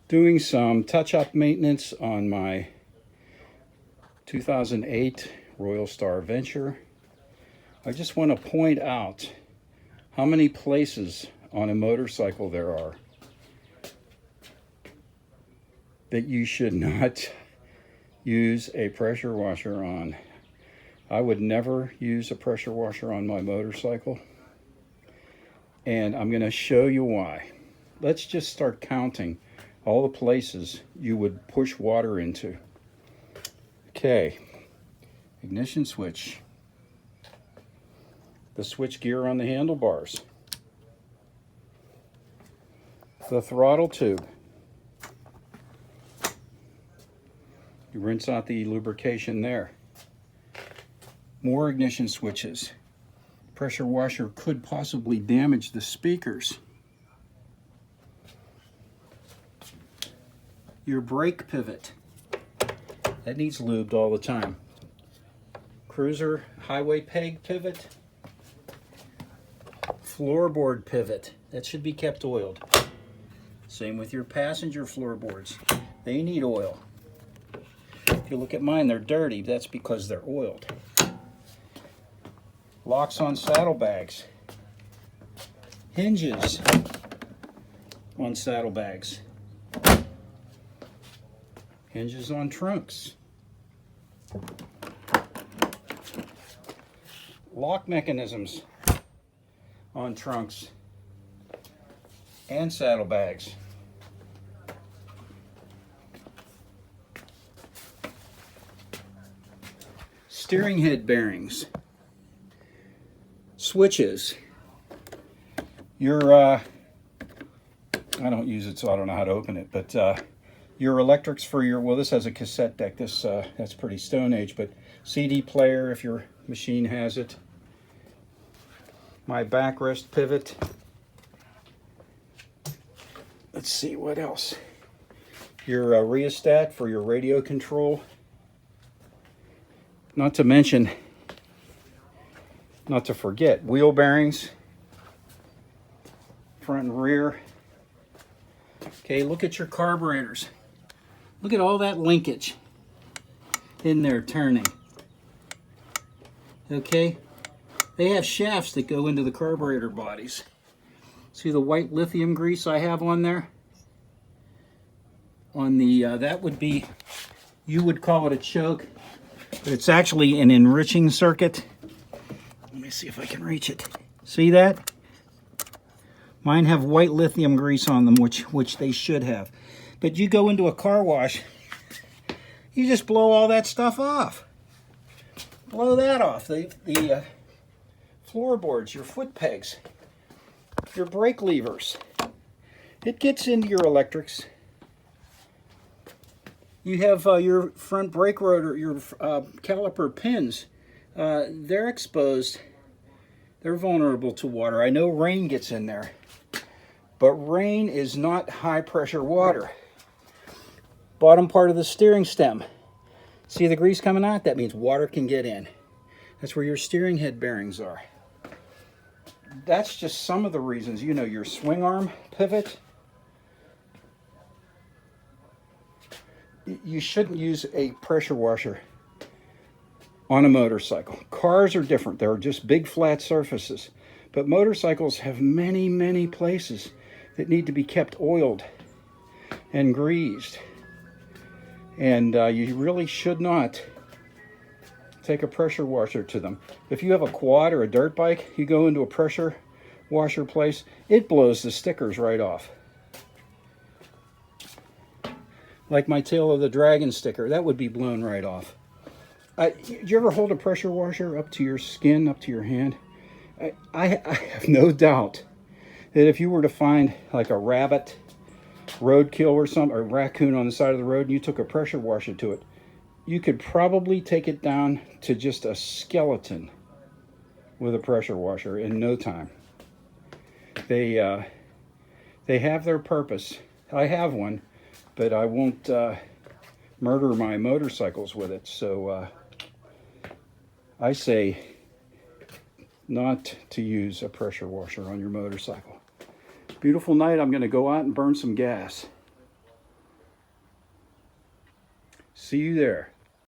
Doing some touch-up maintenance on my 2008 Royal Star Venture. I just want to point out how many places on a motorcycle there are that you should not use a pressure washer on. I would never use a pressure washer on my motorcycle, and I'm going to show you why. Let's just start counting all the places you would push water into. Okay, ignition switch, the switch gear on the handlebars, the throttle tube. You rinse out the lubrication there. More ignition switches. Pressure washer could possibly damage the speakers. Your brake pivot, that needs lubed all the time. Cruiser highway peg pivot, floorboard pivot, that should be kept oiled. Same with your passenger floorboards, they need oil. If you look at mine, they're dirty, that's because they're oiled. Locks on saddlebags, hinges on saddlebags, hinges on trunks, lock mechanisms on trunks and saddlebags. Steering head bearings, switches, your, I don't use it so I don't know how to open it, but your electrics for your, well, this has a cassette deck, this that's pretty Stone Age, but CD player if your machine has it. My backrest pivot. Let's see what else. Your rheostat for your radio control. Not to mention, not to forget, wheel bearings, front and rear. Okay, look at your carburetors. Look at all that linkage in there turning. Okay, they have shafts that go into the carburetor bodies. See the white lithium grease I have on there? On the, that would be, you would call it a choke, but it's actually an enriching circuit. Let me see if I can reach it. See that? Mine have white lithium grease on them, which they should have. But you go into a car wash, you just blow all that stuff off. Blow that off. The floorboards, your foot pegs, your brake levers. It gets into your electrics. You have your front brake rotor, your caliper pins. They're exposed. They're vulnerable to water. I know rain gets in there, but rain is not high pressure water. Bottom part of the steering stem. See the grease coming out? That means water can get in. That's where your steering head bearings are. That's just some of the reasons. You know, your swing arm pivot. You shouldn't use a pressure washer on a motorcycle. Cars are different. They're just big flat surfaces. But motorcycles have many, many places that need to be kept oiled and greased. And you really should not take a pressure washer to them. If you have a quad or a dirt bike, you go into a pressure washer place, it blows the stickers right off. Like my Tail of the Dragon sticker, that would be blown right off. Do you ever hold a pressure washer up to your skin, up to your hand? I have no doubt that if you were to find like a rabbit, roadkill or something, or raccoon on the side of the road, and you took a pressure washer to it, you could probably take it down to just a skeleton with a pressure washer in no time. They have their purpose. I have one, but I won't murder my motorcycles with it. So I say not to use a pressure washer on your motorcycle. Beautiful night. I'm going to go out and burn some gas. See you there.